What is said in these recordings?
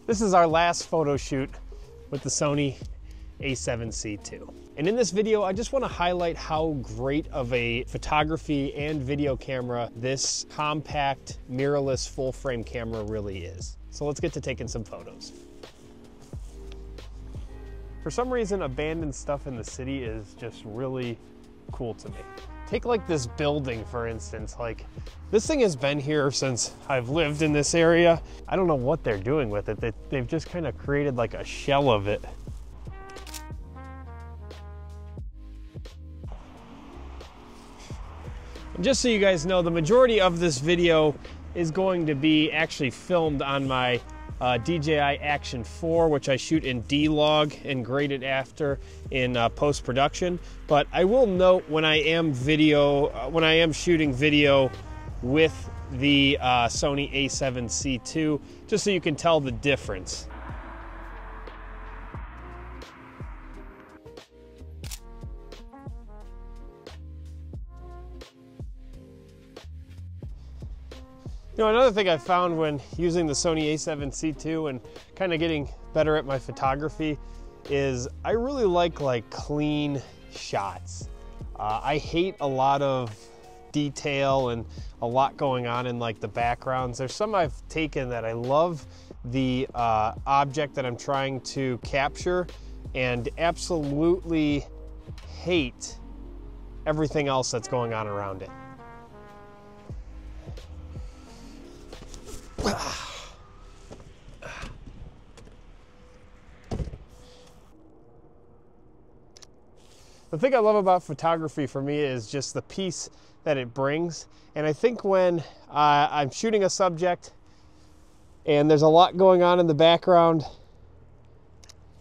This is our last photo shoot with the Sony A7C II. And in this video, I just want to highlight how great of a photography and video camera this compact mirrorless full frame camera really is. So let's get to taking some photos. For some reason, abandoned stuff in the city is just really cool to me. Take like this building, for instance. Like, this thing has been here since I've lived in this area. I don't know what they're doing with it. They've just kind of created like a shell of it. And just so you guys know, the majority of this video is going to be actually filmed on my DJI Action 4, which I shoot in D-Log and grade it after in post-production. But I will note when I am shooting video with the Sony A7C II, just so you can tell the difference. You know, another thing I found when using the Sony A7C II and kind of getting better at my photography is I really like clean shots. I hate a lot of detail and a lot going on in like the backgrounds. There's some I've taken that I love the object that I'm trying to capture and absolutely hate everything else that's going on around it. The thing I love about photography for me is just the peace that it brings. And I think when I'm shooting a subject and there's a lot going on in the background,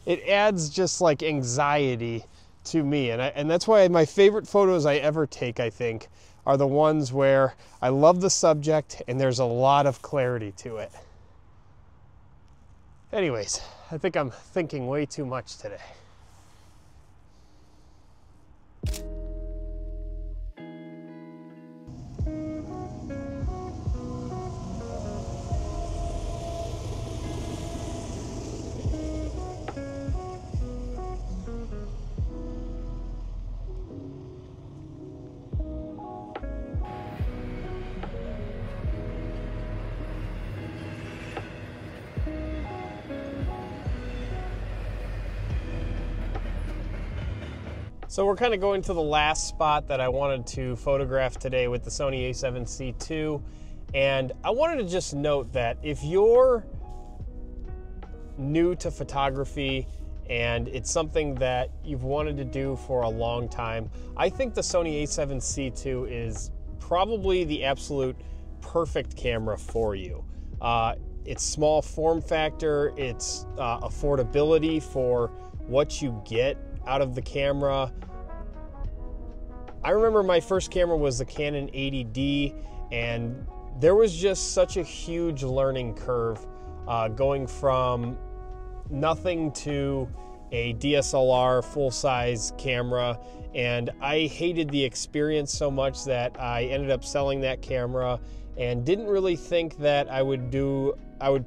it adds just like anxiety to me. And that's why my favorite photos I ever take, I think, are the ones where I love the subject and there's a lot of clarity to it. Anyways, I think I'm thinking way too much today. So we're kind of going to the last spot that I wanted to photograph today with the Sony A7C II. And I wanted to just note that if you're new to photography and it's something that you've wanted to do for a long time, I think the Sony A7C II is probably the absolute perfect camera for you. It's small form factor, it's affordability for what you get out of the camera. I remember my first camera was the Canon 80D, and there was just such a huge learning curve going from nothing to a DSLR full-size camera, and I hated the experience so much that I ended up selling that camera and didn't really think that I would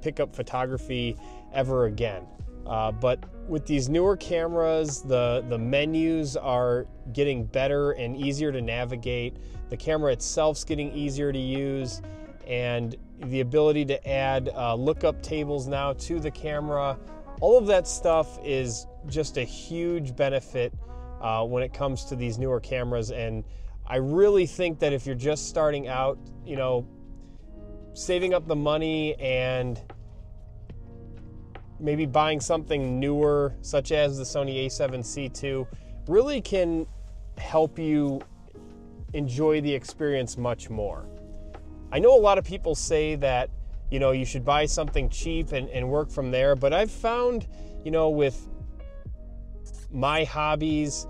pick up photography ever again. But with these newer cameras, the menus are getting better and easier to navigate. The camera itself's getting easier to use, and the ability to add lookup tables now to the camera. All of that stuff is just a huge benefit when it comes to these newer cameras. And I really think that if you're just starting out, you know, saving up the money and maybe buying something newer, such as the Sony A7C II, really can help you enjoy the experience much more. I know a lot of people say that, you know, you should buy something cheap and work from there, but I've found, you know, with my hobbies,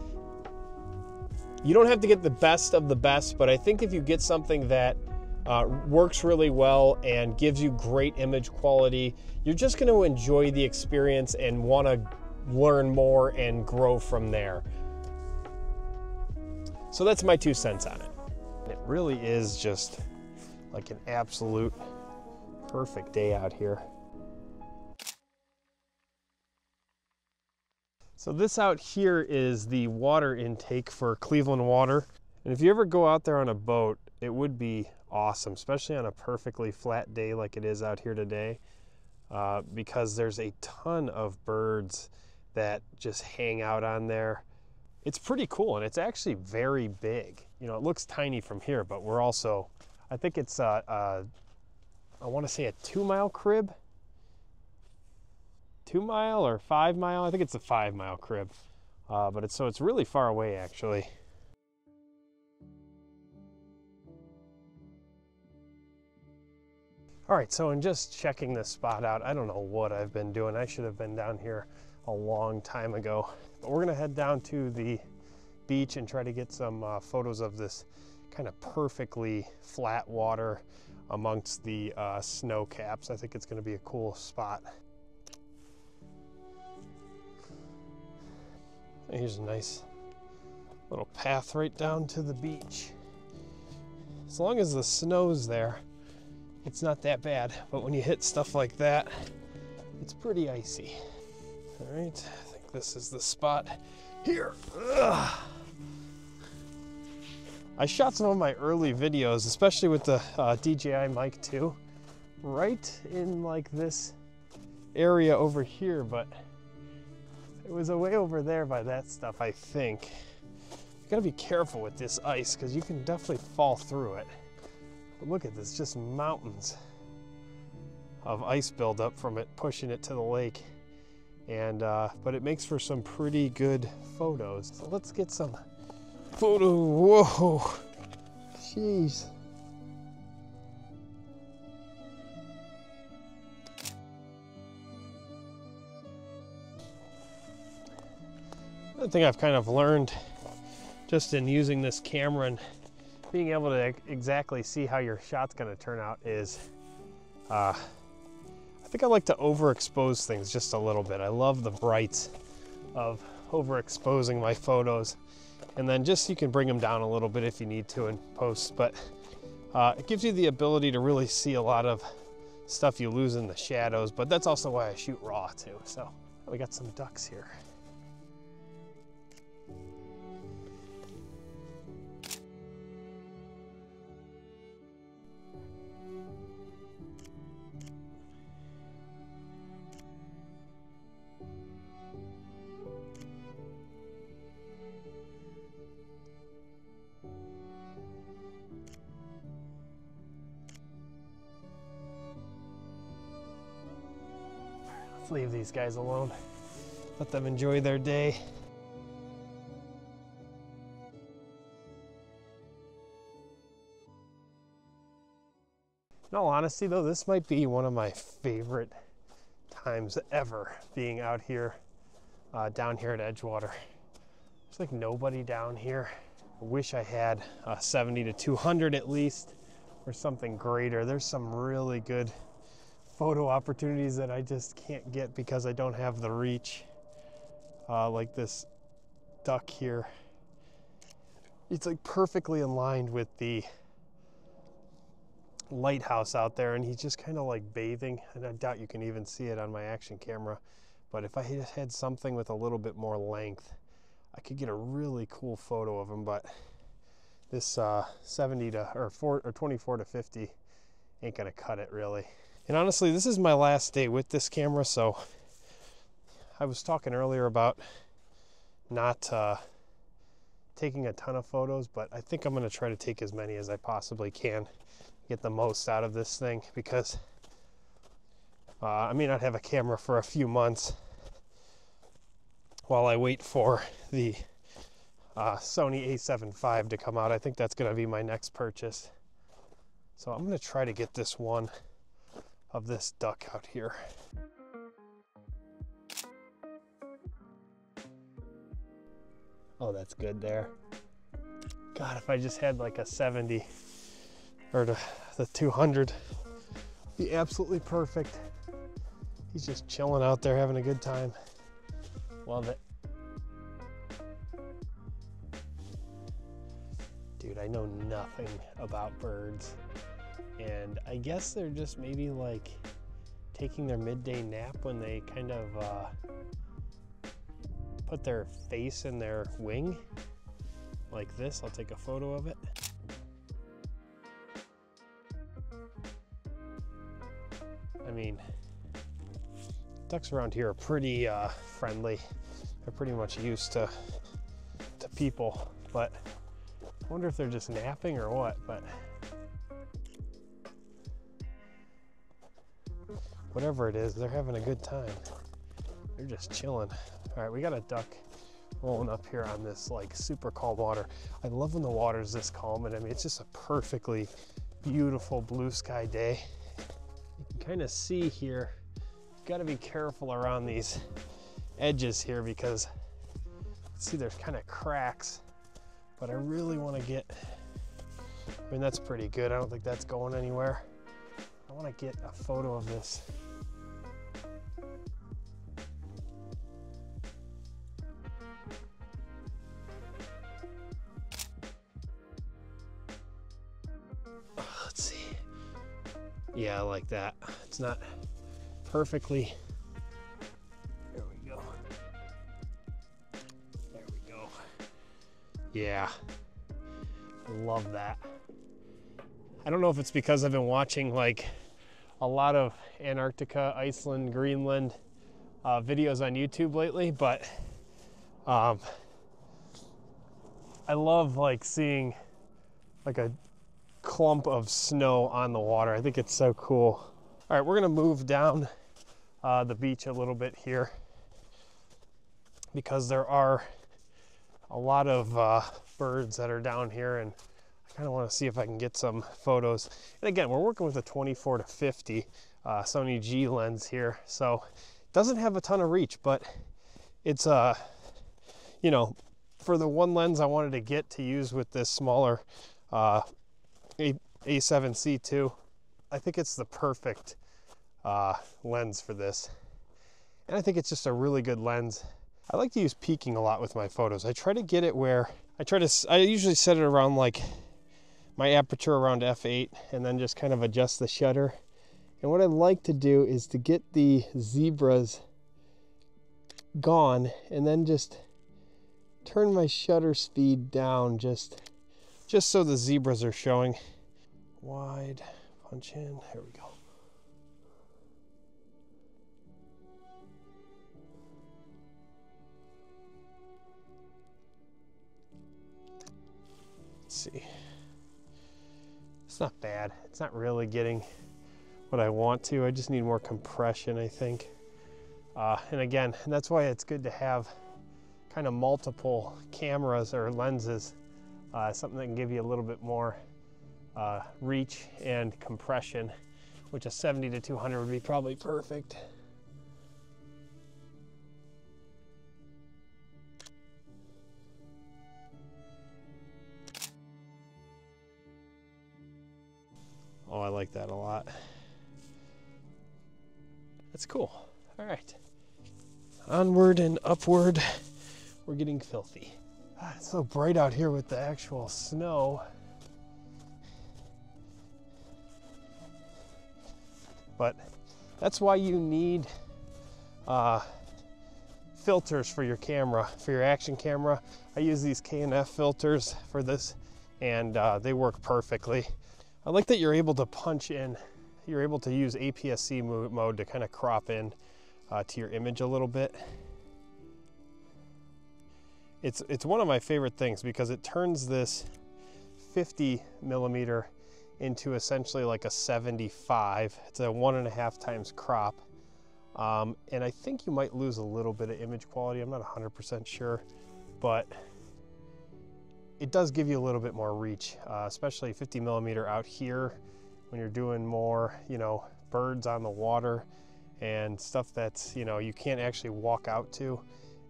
you don't have to get the best of the best, but I think if you get something that works really well and gives you great image quality, you're just going to enjoy the experience and want to learn more and grow from there. So that's my 2 cents on it. It really is just like an absolute perfect day out here. So this out here is the water intake for Cleveland Water. And if you ever go out there on a boat, it would be awesome, especially on a perfectly flat day like it is out here today, because there's a ton of birds that just hang out on there. It's pretty cool, and it's actually very big. You know, it looks tiny from here, but we're also, I think it's, I want to say a 2-mile crib. 2-mile or 5-mile? I think it's a 5-mile crib, but it's really far away actually. All right, so in just checking this spot out, I don't know what I've been doing. I should have been down here a long time ago. But we're gonna head down to the beach and try to get some photos of this kind of perfectly flat water amongst the snow caps. I think it's gonna be a cool spot. Here's a nice little path right down to the beach. As long as the snow's there, it's not that bad, but when you hit stuff like that, it's pretty icy. All right, I think this is the spot here. Ugh. I shot some of my early videos, especially with the DJI Mic 2, right in like this area over here, but it was way over there by that stuff, I think. You gotta be careful with this ice because you can definitely fall through it. But look at this, just mountains of ice buildup from it pushing it to the lake. And but it makes for some pretty good photos. So let's get some photo. Whoa, jeez. One thing I've kind of learned just in using this camera and being able to exactly see how your shot's going to turn out is I think I like to overexpose things just a little bit. I love the brights of overexposing my photos, and then just you can bring them down a little bit if you need to in post, but it gives you the ability to really see a lot of stuff you lose in the shadows. But that's also why I shoot raw too. So we got some ducks here. Let's leave these guys alone. Let them enjoy their day. In all honesty though, this might be one of my favorite times ever being out here, down here at Edgewater. There's like nobody down here. I wish I had a 70 to 200 at least, or something greater. There's some really good photo opportunities that I just can't get because I don't have the reach. Like this duck here. It's like perfectly aligned with the lighthouse out there, and he's just kind of like bathing, and I doubt you can even see it on my action camera. But if I just had something with a little bit more length, I could get a really cool photo of him. But this 70 to or 24 to 50 ain't gonna cut it really. And honestly, this is my last day with this camera, so I was talking earlier about not taking a ton of photos, but I think I'm gonna try to take as many as I possibly can, get the most out of this thing, because I may not have a camera for a few months while I wait for the Sony A7C II to come out. I think that's gonna be my next purchase. So I'm gonna try to get this one of this duck out here. Oh, that's good there. God, if I just had like a 70 or the 200, be absolutely perfect. He's just chilling out there having a good time. Love it. Dude, I know nothing about birds. And I guess they're just maybe like taking their midday nap when they kind of put their face in their wing like this. I'll take a photo of it. I mean, ducks around here are pretty friendly. They're pretty much used to people, but I wonder if they're just napping or what, but whatever it is, they're having a good time. They're just chilling. All right, we got a duck rolling up here on this like super calm water. I love when the water's this calm, and I mean, it's just a perfectly beautiful blue sky day. You can kind of see here, you've got to be careful around these edges here because see there's kind of cracks, but I really want to get, I mean, that's pretty good. I don't think that's going anywhere. I want to get a photo of this. Let's see. Yeah, I like that. It's not perfectly. There we go. There we go. Yeah, I love that. I don't know if it's because I've been watching like a lot of Antarctica, Iceland, Greenland videos on YouTube lately, but I love like seeing like a clump of snow on the water. I think it's so cool. All right, we're gonna move down the beach a little bit here because there are a lot of birds that are down here, and I kind of want to see if I can get some photos. And again, we're working with a 24 to 50 Sony G lens here, so it doesn't have a ton of reach, but it's you know, for the one lens I wanted to get to use with this smaller A7C II, I think it's the perfect lens for this. And I think it's just a really good lens. I like to use peaking a lot with my photos. I try to get it where I usually set it around like my aperture around f8 and then just kind of adjust the shutter. And what I like to do is to get the zebras gone and then just turn my shutter speed down just so the zebras are showing. Wide, punch in, there we go. Let's see. It's not bad. It's not really getting what I want to. I just need more compression, I think. And again, that's why it's good to have kind of multiple cameras or lenses, something that can give you a little bit more reach and compression, which a 70 to 200 would be probably perfect. Oh, I like that a lot. That's cool. All right. Onward and upward. We're getting filthy. It's so bright out here with the actual snow. But that's why you need filters for your camera, for your action camera. I use these K&F filters for this, and they work perfectly. I like that you're able to punch in, you're able to use APS-C mode to kind of crop in to your image a little bit. It's one of my favorite things because it turns this 50 millimeter into essentially like a 75. It's a 1.5 times crop. And I think you might lose a little bit of image quality. I'm not 100% sure, but it does give you a little bit more reach, especially 50 millimeter out here when you're doing more, you know, birds on the water and stuff that's, you know, you can't actually walk out to.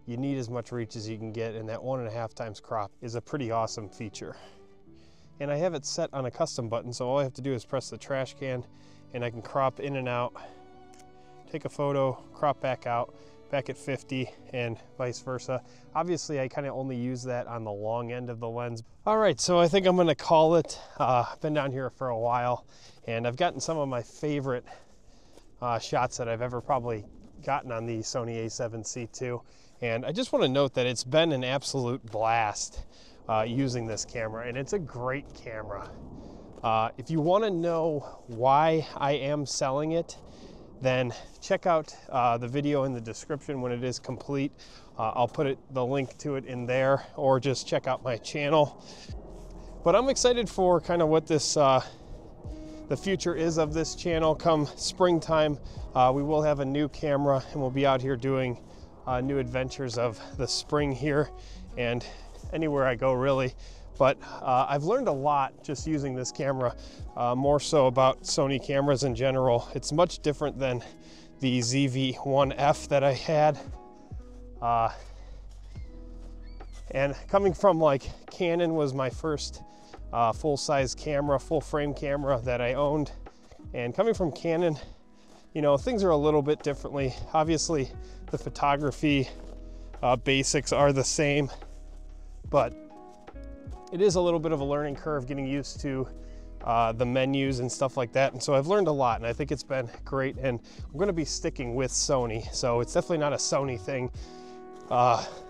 You need as much reach as you can get, and that 1.5 times crop is a pretty awesome feature. And I have it set on a custom button, so all I have to do is press the trash can and I can crop in and out, take a photo, crop back out, back at 50, and vice versa. Obviously, I kind of only use that on the long end of the lens. All right, so I think I'm gonna call it. I've been down here for a while, and I've gotten some of my favorite shots that I've ever probably gotten on the Sony A7C II. And I just want to note that it's been an absolute blast using this camera, and it's a great camera. If you want to know why I am selling it, then check out the video in the description when it is complete. I'll put the link to it in there, or just check out my channel. But I'm excited for kind of what this the future is of this channel. Come springtime, we will have a new camera, and we'll be out here doing new adventures of the spring here and anywhere I go, really. But I've learned a lot just using this camera, more so about Sony cameras in general. It's much different than the ZV-1F that I had. And coming from, like, Canon was my first full-size camera, full-frame camera that I owned. And coming from Canon, you know, things are a little bit differently. Obviously, the photography basics are the same, but it is a little bit of a learning curve getting used to the menus and stuff like that. And so I've learned a lot, and I think it's been great. And I'm going to be sticking with Sony, so it's definitely not a Sony thing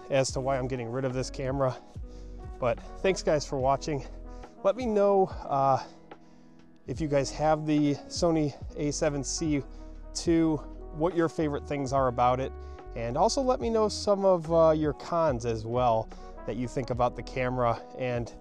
as to why I'm getting rid of this camera. But thanks, guys, for watching. Let me know if you guys have the Sony A7C II, what your favorite things are about it, and also let me know some of your cons as well that you think about the camera, and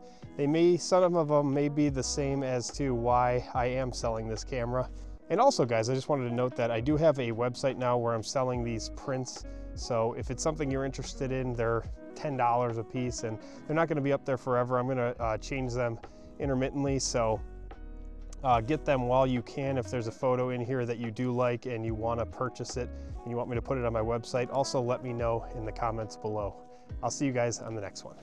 some of them may be the same as to why I am selling this camera. And also, guys, I just wanted to note that I do have a website now where I'm selling these prints. So if it's something you're interested in, they're $10 a piece, and they're not going to be up there forever. I'm going to change them intermittently, so get them while you can. If there's a photo in here that you do like and you want to purchase it and you want me to put it on my website, also let me know in the comments below. I'll see you guys on the next one.